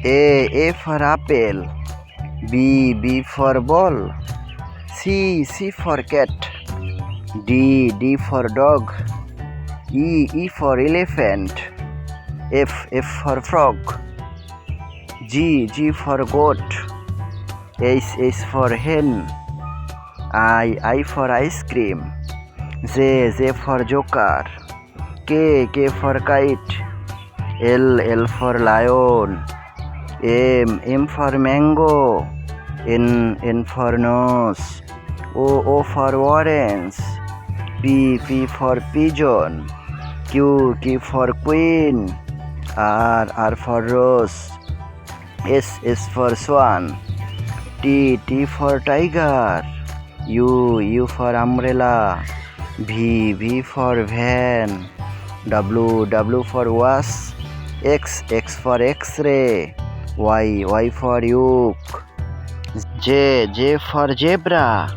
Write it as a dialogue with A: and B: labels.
A: A for apple. B for ball. C for cat. D for dog. E for elephant. F for frog. G for goat. H for hen. I for ice cream. J for joker. K for kite. L for lion. M for mango. N for nose. O for orange. P for pigeon. Q for queen. R for rose. S for swan. T for tiger. U for umbrella. V for van. W for wash. X for x-ray. Y for yolk. J for zebra.